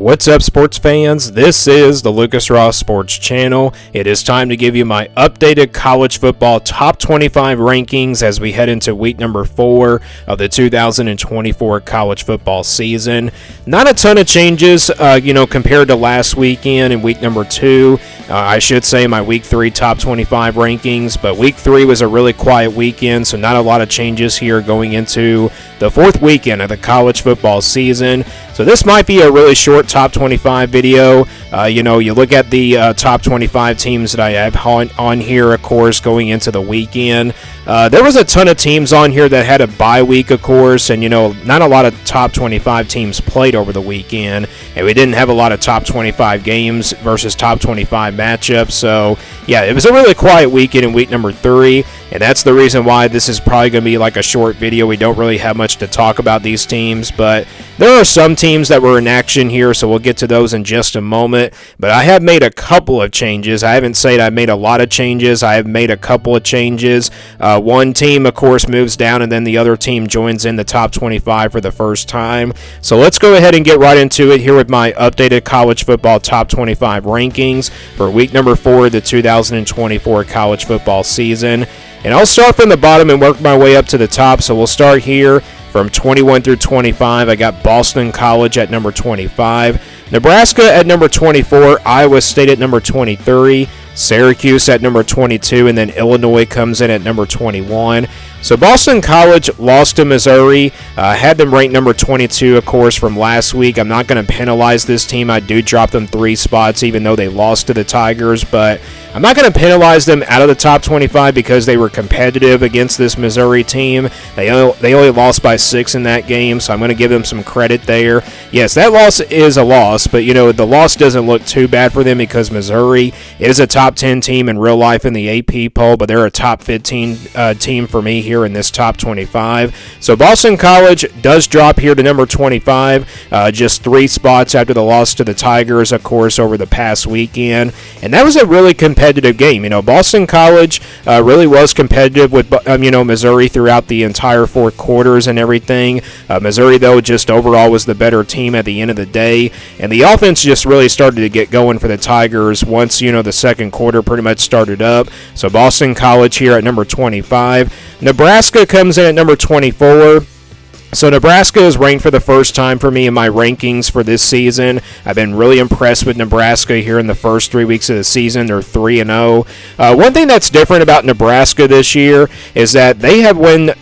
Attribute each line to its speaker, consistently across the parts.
Speaker 1: What's up, sports fans? This is the Lucas Ross Sports Channel. It is time to give you my updated college football top 25 rankings as we head into week number 4 of the 2024 college football season. Not a ton of changes, compared to last weekend in week number 2. I should say my week 3 top 25 rankings, but week 3 was a really quiet weekend, so not a lot of changes here going into the 4th weekend of the college football season. So this might be a really short top 25 video. You look at the top 25 teams that I have on here, of course, going into the weekend. There was a ton of teams on here that had a bye week, of course, and, not a lot of top 25 teams played over the weekend, and we didn't have a lot of top 25 games versus top 25 matchups. So, yeah, it was a really quiet weekend in week number 3, and that's the reason why this is probably going to be like a short video. We don't really have much to talk about these teams, but there are some teams that were in action here, so we'll get to those in just a moment. But I have made a couple of changes. I haven't said I made a lot of changes. I have made a couple of changes. One team, of course, moves down, and then the other team joins in the top 25 for the first time. So let's go ahead and get right into it here with my updated college football top 25 rankings for week number 4 of the 2024 college football season. And I'll start from the bottom and work my way up to the top. So we'll start here from 21 through 25. I got Boston College at number 25, Nebraska at number 24, Iowa State at number 23, Syracuse at number 22, and then Illinois comes in at number 21. So Boston College lost to Missouri, had them ranked number 22, of course, from last week. I'm not going to penalize this team. I do drop them 3 spots, even though they lost to the Tigers, but I'm not going to penalize them out of the top 25 because they were competitive against this Missouri team. They only lost by 6 in that game, so I'm going to give them some credit there. Yes, that loss is a loss, but, the loss doesn't look too bad for them because Missouri is a top 10 team in real life in the AP poll, but they're a top 15 team for me here in this top 25. So Boston College does drop here to number 25, just 3 spots after the loss to the Tigers, of course, over the past weekend. And that was a really competitive game. Boston College really was competitive with, Missouri throughout the entire 4 quarters and everything. Missouri, though, just overall was the better team at the end of the day. And the offense just really started to get going for the Tigers once, the second quarter pretty much started up. So Boston College here at number 25. Nebraska comes in at number 24. So Nebraska is ranked for the first time for me in my rankings for this season. I've been really impressed with Nebraska here in the first 3 weeks of the season. They're 3-0. One thing that's different about Nebraska this year is that they have won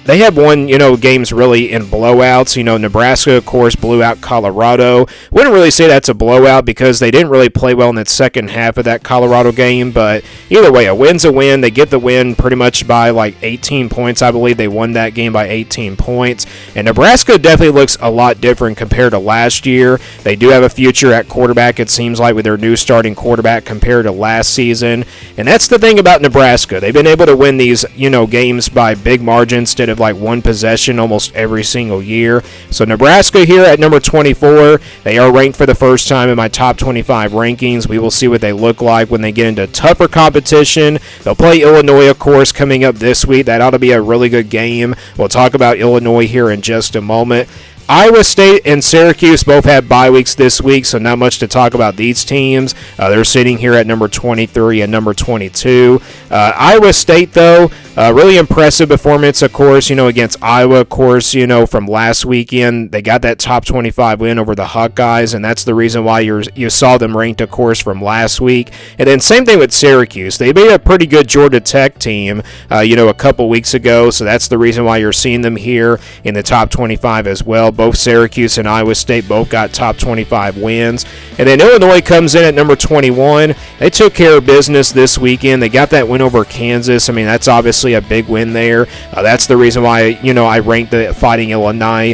Speaker 1: games really in blowouts. Nebraska, of course, blew out Colorado. Wouldn't really say that's a blowout because they didn't really play well in that second half of that Colorado game, but either way, a win's a win. They get the win pretty much by like 18 points. I believe they won that game by 18 points. And Nebraska definitely looks a lot different compared to last year. They do have a future at quarterback, it seems like, with their new starting quarterback compared to last season. And that's the thing about Nebraska. They've been able to win these, games by big margins instead of like one possession almost every single year. So Nebraska here at number 24. They are ranked for the first time in my top 25 rankings. We will see what they look like when they get into tougher competition. They'll play Illinois, of course, coming up this week. That ought to be a really good game. We'll talk about Illinois here in just a moment. Iowa State and Syracuse both have bye weeks this week, so not much to talk about these teams. They're sitting here at number 23 and number 22. Iowa State, though, really impressive performance, of course, against Iowa, of course, from last weekend. They got that top 25 win over the Hawkeyes, and that's the reason why you saw them ranked, of course, from last week. And then same thing with Syracuse. They beat a pretty good Georgia Tech team, a couple weeks ago, so that's the reason why you're seeing them here in the top 25 as well. Both Syracuse and Iowa State both got top 25 wins. And then Illinois comes in at number 21. They took care of business this weekend. They got that win over Kansas. I mean, that's obviously a big win there. That's the reason why, I ranked the Fighting Illini,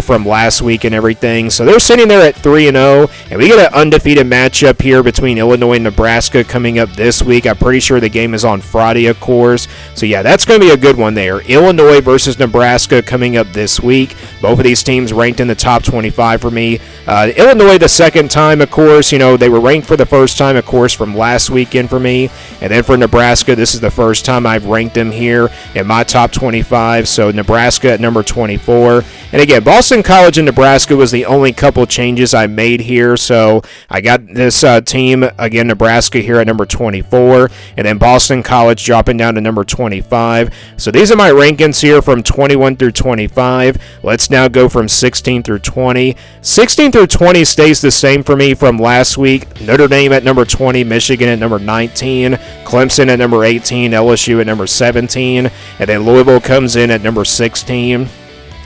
Speaker 1: from last week and everything. So they're sitting there at 3-0. And we get an undefeated matchup here between Illinois and Nebraska coming up this week. I'm pretty sure the game is on Friday, of course. So, yeah, that's going to be a good one there. Illinois versus Nebraska coming up this week. Both of these teams ranked in the top 25 for me. Illinois the second time, of course. They were ranked for the first time, of course, from last weekend for me. And then for Nebraska, this is the first time I've ranked ranked them here in my top 25. So Nebraska at number 24. And again, Boston College and Nebraska was the only couple changes I made here. So I got this team, again, Nebraska here at number 24, and then Boston College dropping down to number 25. So these are my rankings here from 21 through 25. Let's now go from 16 through 20. 16 through 20 stays the same for me from last week. Notre Dame at number 20, Michigan at number 19, Clemson at number 18, LSU at number 17, and then Louisville comes in at number 16.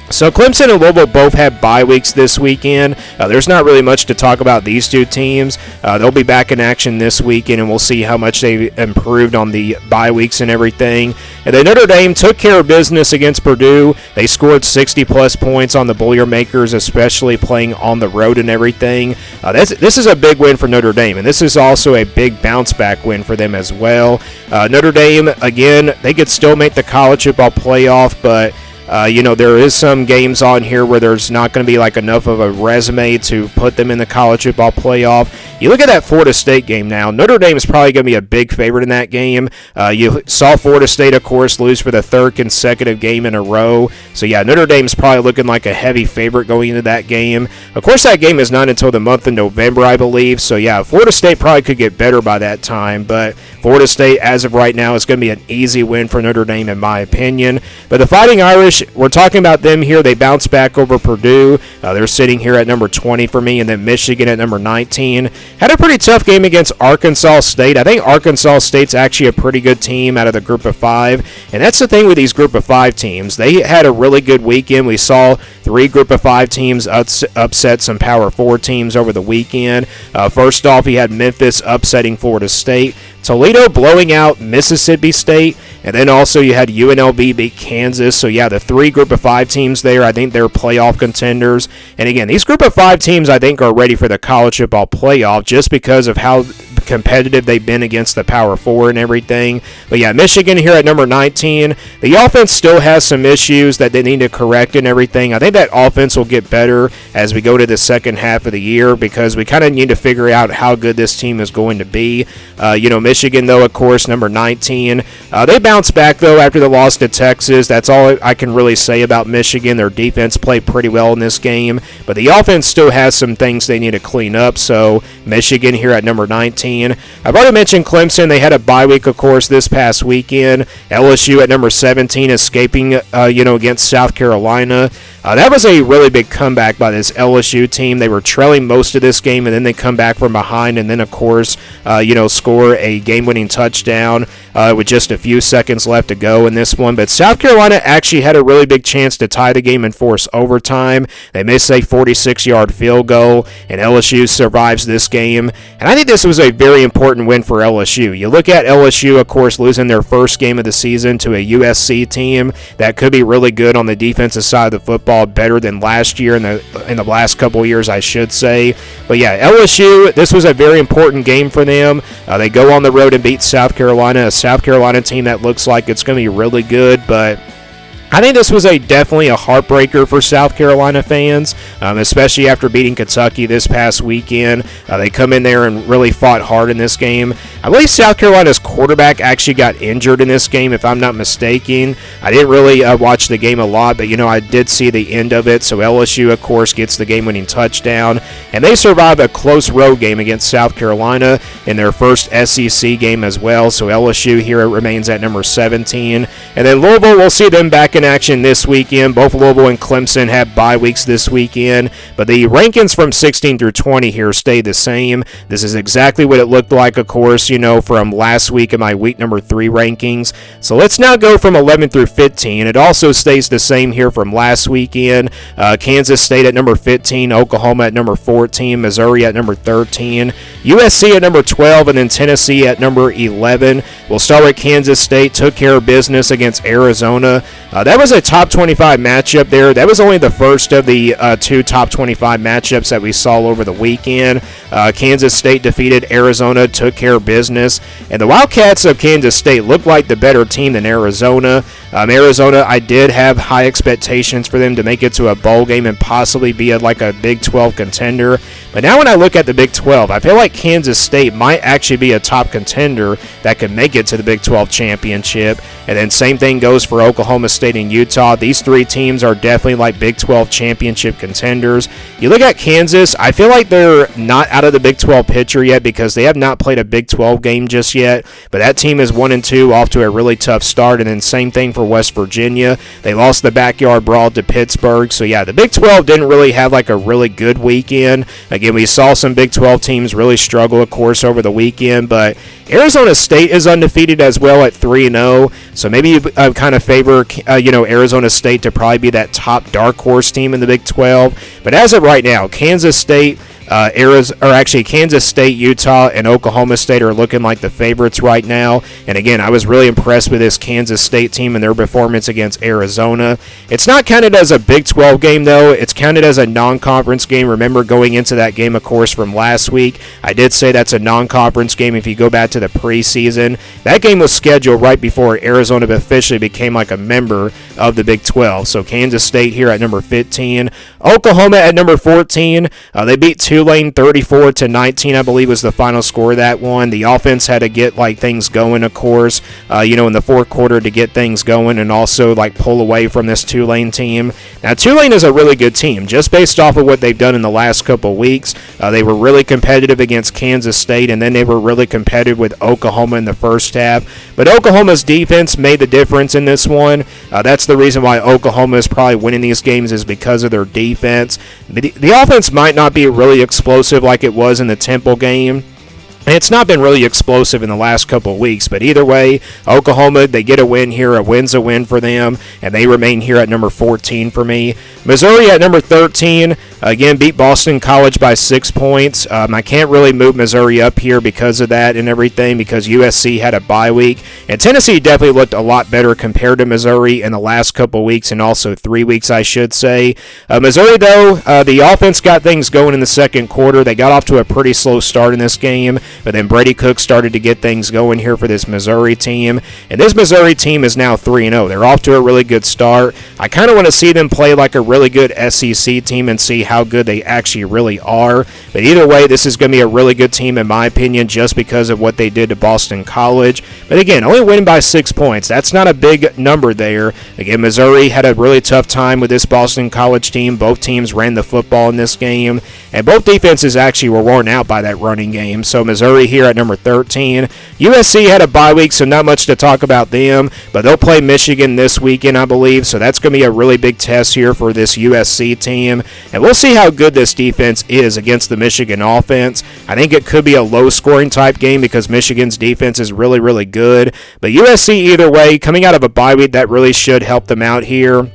Speaker 1: So Clemson and Louisville both have bye weeks this weekend. There's not really much to talk about these two teams. They'll be back in action this weekend, and we'll see how much they've improved on the bye weeks and everything. And then Notre Dame took care of business against Purdue. They scored 60-plus points on the Boilermakers, especially playing on the road and everything. This is a big win for Notre Dame, and this is also a big bounce-back win for them as well. Notre Dame, again, they could still make the college football playoff, but there is some games on here where there's not going to be like enough of a resume to put them in the college football playoff. You look at that Florida State game now. Notre Dame is probably going to be a big favorite in that game. You saw Florida State, of course, lose for the third consecutive game in a row. So, yeah, Notre Dame's probably looking like a heavy favorite going into that game. Of course, that game is not until the month of November, I believe. So, yeah, Florida State probably could get better by that time. But Florida State, as of right now, is going to be an easy win for Notre Dame, in my opinion. But the Fighting Irish, we're talking about them here. They bounced back over Purdue. They're sitting here at number 20 for me, and then Michigan at number 19. Had a pretty tough game against Arkansas State. I think Arkansas State's actually a pretty good team out of the group of five, and that's the thing with these group of five teams. They had a really good weekend. We saw 3 group of 5 teams upset some Power 4 teams over the weekend. First off, you had Memphis upsetting Florida State, Toledo blowing out Mississippi State, and then also you had UNLV beat Kansas. So, yeah, the 3 group of 5 teams there, I think they're playoff contenders. And, again, these group of 5 teams, I think, are ready for the college football playoff just because of how competitive they've been against the Power 4 and everything. But, yeah, Michigan here at number 19. The offense still has some issues that they need to correct and everything. I think that offense will get better as we go to the second half of the year because we kind of need to figure out how good this team is going to be. Michigan, though, of course, number 19. They bounced back, though, after the loss to Texas. That's all I can really say about Michigan. Their defense played pretty well in this game, but the offense still has some things they need to clean up. So Michigan here at number 19. I've already mentioned Clemson. They had a bye week, of course, this past weekend. LSU at number 17, escaping, against South Carolina. That was a really big comeback by this LSU team. They were trailing most of this game, and then they come back from behind, and then, of course, score a game-winning touchdown with just a few seconds left to go in this one. But South Carolina actually had a really big chance to tie the game and force overtime. They missed a 46-yard field goal, and LSU survives this game. And I think this was a very important win for LSU. You look at LSU, of course, losing their first game of the season to a USC team that could be really good on the defensive side of the football, better than last year in the last couple of years, I should say. But yeah, LSU, this was a very important game for them. They go on the road and beat South Carolina, a South Carolina team that looks like it's going to be really good, but I think this was definitely a heartbreaker for South Carolina fans, especially after beating Kentucky this past weekend. They come in there and really fought hard in this game. I believe South Carolina's quarterback actually got injured in this game, if I'm not mistaken. I didn't really watch the game a lot, but, I did see the end of it. So LSU, of course, gets the game-winning touchdown, and they survive a close road game against South Carolina in their first SEC game as well. So LSU here remains at number 17. And then Louisville, we'll see them back in action this weekend. Both Louisville and Clemson have bye weeks this weekend, but the rankings from 16 through 20 here stay the same. This is exactly what it looked like, of course, from last week in my week number 3 rankings. So let's now go from 11 through 15. It also stays the same here from last weekend. Kansas State at number 15, Oklahoma at number 14, Missouri at number 13, USC at number 12, and then Tennessee at number 11. We'll start with Kansas State. Took care of business against Arizona. That that was a top 25 matchup there. That was only the first of the two top 25 matchups that we saw over the weekend. Kansas State defeated Arizona, took care of business, and the Wildcats of Kansas State looked like the better team than Arizona. Arizona, I did have high expectations for them to make it to a bowl game and possibly be like a Big 12 contender. But now when I look at the Big 12, I feel like Kansas State might actually be a top contender that could make it to the Big 12 championship. And then same thing goes for Oklahoma State and Utah. These three teams are definitely like Big 12 championship contenders. You look at Kansas, I feel like they're not out of the Big 12 picture yet because they have not played a Big 12 game just yet. But that team is 1-2 off to a really tough start. And then same thing for West Virginia. They lost the backyard brawl to Pittsburgh. So yeah, the Big 12 didn't really have like a really good weekend. Again, we saw some Big 12 teams really struggle, of course, over the weekend. But Arizona State is undefeated as well at 3-0. So maybe you kind of favor, Arizona State to probably be that top dark horse team in the Big 12. But as of right now, Kansas State, Kansas State, Utah, and Oklahoma State are looking like the favorites right now. And again, I was really impressed with this Kansas State team and their performance against Arizona. It's not counted as a Big 12 game, though. It's counted as a non-conference game. Remember, going into that game, of course, from last week, I did say that's a non-conference game if you go back to the preseason. That game was scheduled right before Arizona officially became like a member of the Big 12. So Kansas State here at number 15. Oklahoma at number 14. They beat Tulane 34-19, I believe was the final score of that one. The offense had to get like things going, of course, in the fourth quarter to get things going and also like pull away from this Tulane team. Now, Tulane is a really good team just based off of what they've done in the last couple weeks. They were really competitive against Kansas State, and then they were really competitive with Oklahoma in the first half. But Oklahoma's defense made the difference in this one. That's the reason why Oklahoma is probably winning these games is because of their defense. The offense might not be really explosive like it was in the Temple game. And it's not been really explosive in the last couple of weeks, but either way, Oklahoma, they get a win here. A win's a win for them, and they remain here at number 14 for me. Missouri at number 13, again, beat Boston College by 6 points. I can't really move Missouri up here because of that and everything, because USC had a bye week. And Tennessee definitely looked a lot better compared to Missouri in the last couple of weeks, and also 3 weeks, I should say. Missouri, though, the offense got things going in the second quarter. They got off to a pretty slow start in this game. But then Brady Cook started to get things going here for this Missouri team. And this Missouri team is now 3-0. They're off to a really good start. I kind of want to see them play like a really good SEC team and see how good they actually really are. But either way, this is going to be a really good team in my opinion just because of what they did to Boston College. But again, only winning by 6 points. That's not a big number there. Again, Missouri had a really tough time with this Boston College team. Both teams ran the football in this game. And both defenses actually were worn out by that running game. So Missouri here at number 13. USC had a bye week, so not much to talk about them, but they'll play Michigan this weekend, I believe, so that's going to be a really big test here for this USC team, and we'll see how good this defense is against the Michigan offense. I think it could be a low-scoring type game because Michigan's defense is really, really good, but USC either way, coming out of a bye week, that really should help them out here.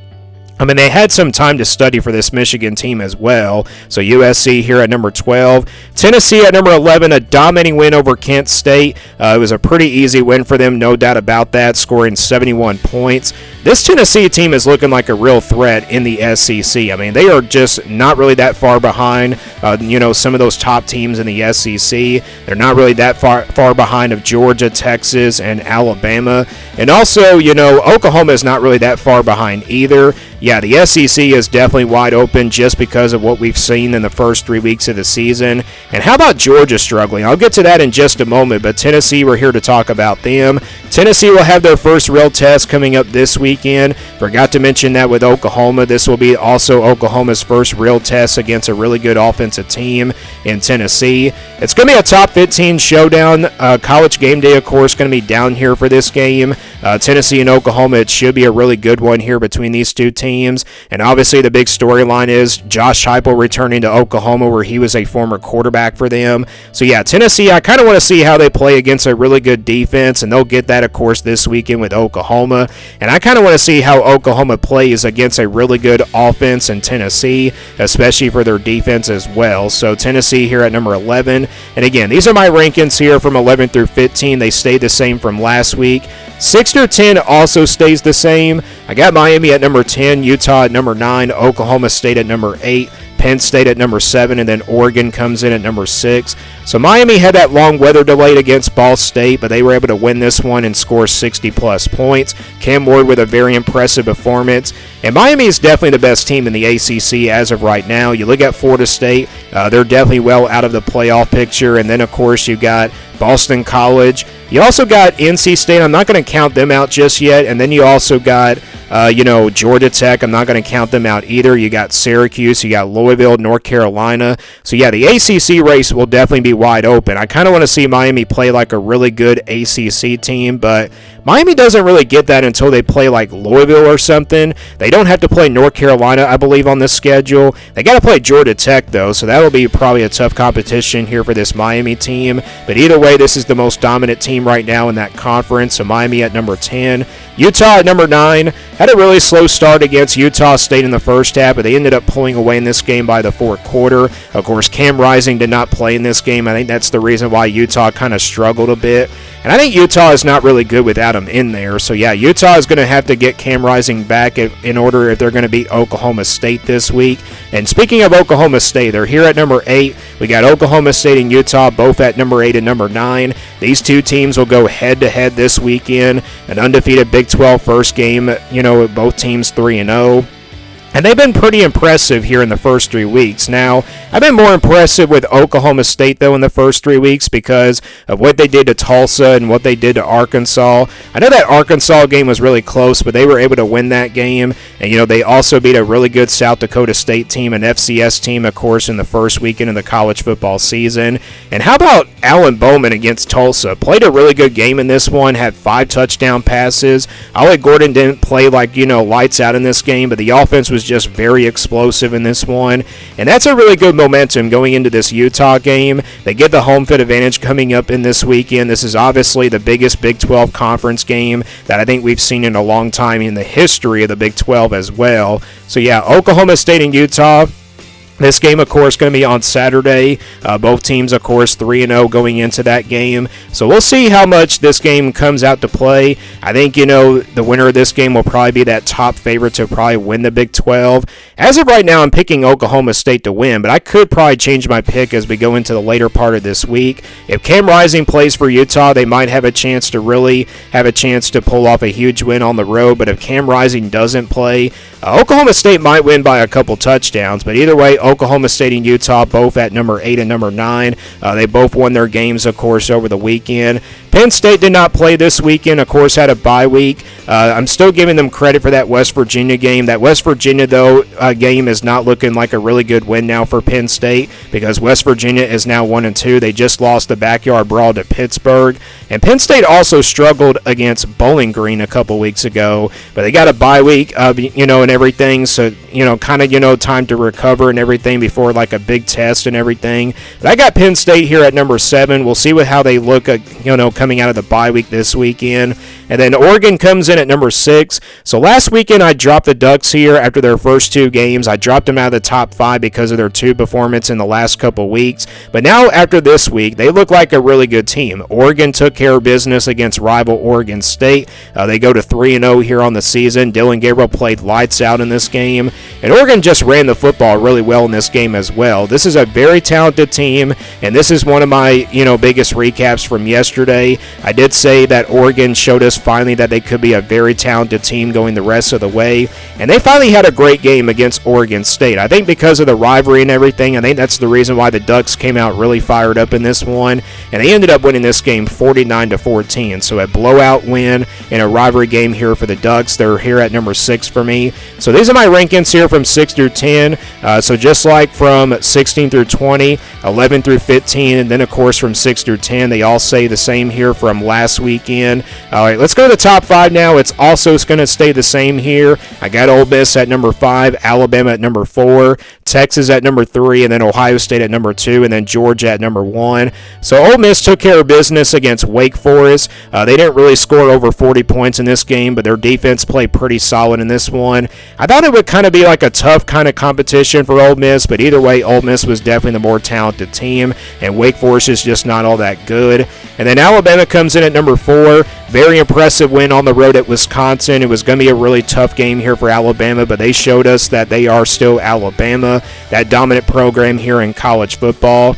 Speaker 1: I mean, they had some time to study for this Michigan team as well. So USC here at number 12. Tennessee at number 11, a dominating win over Kent State. It was a pretty easy win for them, no doubt about that, scoring 71 points. This Tennessee team is looking like a real threat in the SEC. I mean, they are just not really that far behind, some of those top teams in the SEC. They're not really that far behind of Georgia, Texas, and Alabama. And also, Oklahoma is not really that far behind either. Yeah, the SEC is definitely wide open just because of what we've seen in the first 3 weeks of the season. And how about Georgia struggling? I'll get to that in just a moment, but Tennessee, we're here to talk about them. Tennessee will have their first real test coming up this weekend. Forgot to mention that with Oklahoma. This will be also Oklahoma's first real test against a really good offensive team in Tennessee. It's going to be a top 15 showdown. College game day, of course, going to be down here for this game. Tennessee and Oklahoma, it should be a really good one here between these two teams. And obviously the big storyline is Josh Heupel returning to Oklahoma, where he was a former quarterback for them. So yeah, Tennessee, I kind of want to see how they play against a really good defense, and they'll get that, of course, this weekend with Oklahoma. And I kind of want to see how Oklahoma plays against a really good offense in Tennessee, especially for their defense as well. So Tennessee here at number 11. And again, these are my rankings here from 11 through 15. They stayed the same from last week. 6 through 10 also stays the same. I got Miami at number 10, Utah at number 9, Oklahoma State at number 8, Penn State at number 7, and then Oregon comes in at number 6. So Miami had that long weather delay against Ball State, but they were able to win this one and score 60-plus points. Cam Ward with a very impressive performance. And Miami is definitely the best team in the ACC as of right now. You look at Florida State, they're definitely well out of the playoff picture. And then, of course, you got Boston College. You also got NC State. I'm not going to count them out just yet. And then you also got, Georgia Tech. I'm not going to count them out either. You got Syracuse. You got Louisville, North Carolina. So, yeah, the ACC race will definitely be wide open. I kind of want to see Miami play like a really good ACC team, but Miami doesn't really get that until they play like Louisville or something. They don't have to play North Carolina, I believe, on this schedule. They got to play Georgia Tech, though, so that'll be probably a tough competition here for this Miami team. But either way, this is the most dominant team right now in that conference. So Miami at number 10. Utah at number 9. Had a really slow start against Utah State in the first half, but they ended up pulling away in this game by the fourth quarter. Of course, Cam Rising did not play in this game. I think that's the reason why Utah kind of struggled a bit. And I think Utah is not really good without him in there. So, yeah, Utah is going to have to get Cam Rising back in order if they're going to beat Oklahoma State this week. And speaking of Oklahoma State, they're here at number 8. We got Oklahoma State and Utah both at number 8 and number 9. These two teams will go head-to-head this weekend. An undefeated Big 12 first game, both teams 3-0. And they've been pretty impressive here in the first 3 weeks. Now, I've been more impressive with Oklahoma State, though, in the first 3 weeks because of what they did to Tulsa and what they did to Arkansas. I know that Arkansas game was really close, but they were able to win that game. And, they also beat a really good South Dakota State team, an FCS team, of course, in the first weekend of the college football season. And how about Alan Bowman against Tulsa? Played a really good game in this one, had 5 touchdown passes. Ollie Gordon didn't play like, lights out in this game, but the offense was just very explosive in this one. And that's a really good momentum going into this Utah game. They get the home field advantage coming up in this weekend. This is obviously the biggest Big 12 conference game that I think we've seen in a long time in the history of the Big 12 as well. So yeah, Oklahoma State and Utah. This game, of course, going to be on Saturday. Both teams, of course, 3-0 going into that game. So we'll see how much this game comes out to play. I think, the winner of this game will probably be that top favorite to probably win the Big 12. As of right now, I'm picking Oklahoma State to win, but I could probably change my pick as we go into the later part of this week. If Cam Rising plays for Utah, they might have a chance to pull off a huge win on the road. But if Cam Rising doesn't play, Oklahoma State might win by a couple touchdowns. But either way, Oklahoma State and Utah both at number 8 and number 9. They both won their games, of course, over the weekend. Penn State did not play this weekend, of course, had a bye week. I'm still giving them credit for that West Virginia game. That West Virginia, though, game is not looking like a really good win now for Penn State because West Virginia is now 1-2. They just lost the backyard brawl to Pittsburgh. And Penn State also struggled against Bowling Green a couple weeks ago, but they got a bye week, and everything. So, time to recover and everything before like a big test and everything. But I got Penn State here at number 7. We'll see how they look, coming out of the bye week this weekend. And then Oregon comes in at number 6. So last weekend I dropped the Ducks here after their first 2 games. I dropped them out of the top 5 because of their 2 performance in the last couple weeks. But now after this week, they look like a really good team. Oregon took care of business against rival Oregon State. They go to 3-0 here on the season. Dylan Gabriel played lights out in this game. And Oregon just ran the football really well in this game as well. This is a very talented team, and this is one of my, biggest recaps from yesterday. I did say that Oregon showed us finally that they could be a very talented team going the rest of the way, and they finally had a great game against Oregon State. I think because of the rivalry and everything, I think that's the reason why the Ducks came out really fired up in this one, and they ended up winning this game 49-14. So a blowout win in a rivalry game here for the Ducks. They're here at number 6 for me. So these are my rankings here from 6 through 10. So just like from 16 through 20, 11 through 15, and then of course from 6 through 10, they all say the same here from last weekend. All right, let's go to the top 5 now. It's also going to stay the same here. I got Ole Miss at number 5, Alabama at number 4, Texas at number 3, and then Ohio State at number 2, and then Georgia at number 1. So Ole Miss took care of business against Wake Forest. They didn't really score over 40 points in this game, but their defense played pretty solid in this one. I thought it would kind of be like a tough kind of competition for Ole Miss, but either way, Ole Miss was definitely the more talented team, and Wake Forest is just not all that good. And then Alabama comes in at number 4. Very impressive win on the road at Wisconsin. It was going to be a really tough game here for Alabama, but they showed us that they are still Alabama, that dominant program here in college football.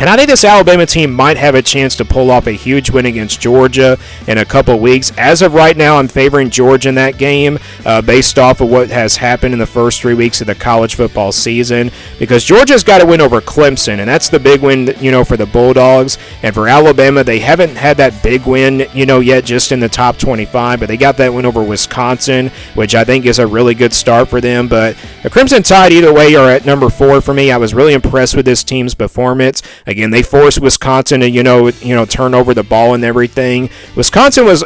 Speaker 1: And I think this Alabama team might have a chance to pull off a huge win against Georgia in a couple weeks. As of right now, I'm favoring Georgia in that game based off of what has happened in the first 3 weeks of the college football season, because Georgia's got to win over Clemson, and that's the big win, for the Bulldogs. And for Alabama, they haven't had that big win, yet just in the top 25, but they got that win over Wisconsin, which I think is a really good start for them. But the Crimson Tide, either way, are at number 4 for me. I was really impressed with this team's performance. Again, they forced Wisconsin to, turn over the ball and everything. Wisconsin was,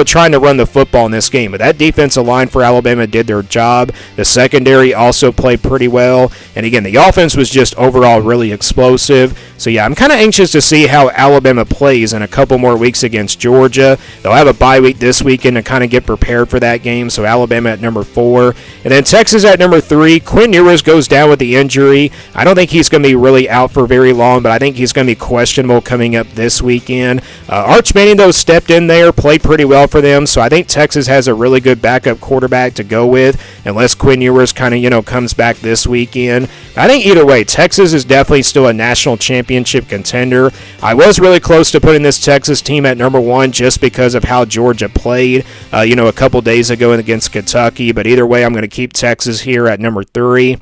Speaker 1: trying to run the football in this game, but that defensive line for Alabama did their job. The secondary also played pretty well. And again, the offense was just overall really explosive. So yeah, I'm kind of anxious to see how Alabama plays in a couple more weeks against Georgia. They'll have a bye week this weekend to kind of get prepared for that game. So Alabama at number 4. And then Texas at number 3. Quinn Ewers goes down with the injury. I don't think he's going to be really out for very long, but I think he's going to be questionable coming up this weekend. Arch Manning, though, stepped in there, played pretty well for them, so I think Texas has a really good backup quarterback to go with, unless Quinn Ewers kind of, comes back this weekend. I think either way, Texas is definitely still a national championship contender. I was really close to putting this Texas team at number 1 just because of how Georgia played, a couple days ago against Kentucky, but either way, I'm going to keep Texas here at number 3.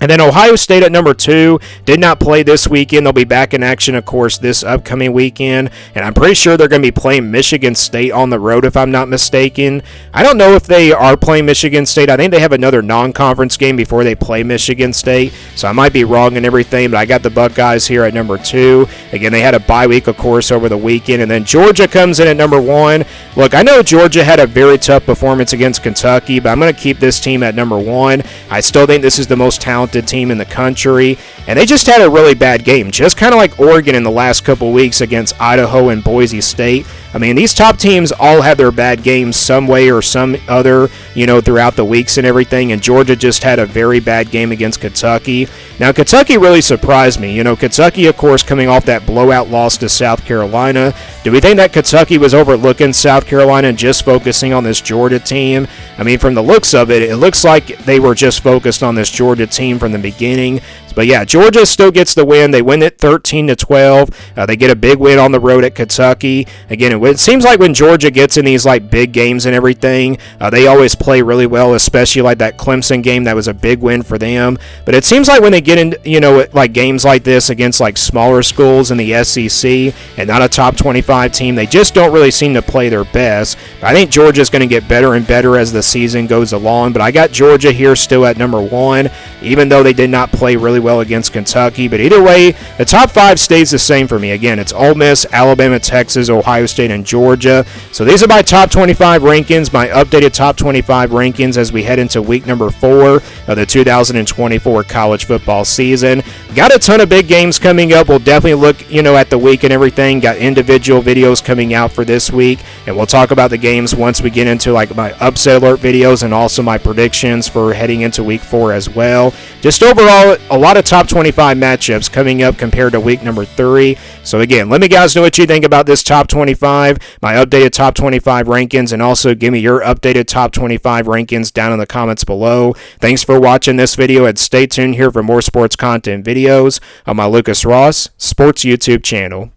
Speaker 1: And then Ohio State at number 2 did not play this weekend. They'll be back in action, of course, this upcoming weekend. And I'm pretty sure they're going to be playing Michigan State on the road, if I'm not mistaken. I don't know if they are playing Michigan State. I think they have another non-conference game before they play Michigan State. So I might be wrong in everything, but I got the Buckeyes here at number 2. Again, they had a bye week, of course, over the weekend. And then Georgia comes in at number 1. Look, I know Georgia had a very tough performance against Kentucky, but I'm going to keep this team at number 1. I still think this is the most talented team in the country, and they just had a really bad game, just kind of like Oregon in the last couple weeks against Idaho and Boise State. I mean, these top teams all have their bad games some way or some other, throughout the weeks and everything, and Georgia just had a very bad game against Kentucky. Now, Kentucky really surprised me. Kentucky, of course, coming off that blowout loss to South Carolina. Do we think that Kentucky was overlooking South Carolina and just focusing on this Georgia team? I mean, from the looks of it, it looks like they were just focused on this Georgia team from the beginning. But yeah, Georgia still gets the win. They win it 13-12. They get a big win on the road at Kentucky. Again, it seems like when Georgia gets in these big games and everything, they always play really well, especially like that Clemson game. That was a big win for them. But it seems like when they get in, games like this against smaller schools in the SEC and not a top 25 team, they just don't really seem to play their best. I think Georgia's going to get better and better as the season goes along. But I got Georgia here still at number 1, even though they did not play really well against Kentucky. But either way, the top 5 stays the same for me. Again, it's Ole Miss, Alabama, Texas, Ohio State, and Georgia. So these are my top 25 rankings, my updated top 25 rankings as we head into week number 4 of the 2024 college football season. Got a ton of big games coming up. We'll definitely look, at the week and everything. Got individual videos coming out for this week, and we'll talk about the games once we get into my upset alert videos and also my predictions for heading into week 4 as well. Just overall, a lot of top 25 matchups coming up compared to week number 3. So again, let me guys know what you think about this top 25, my updated top 25 rankings, and also give me your updated top 25 rankings down in the comments below. Thanks for watching this video, and stay tuned here for more sports content videos on my Lucas Ross Sports YouTube channel.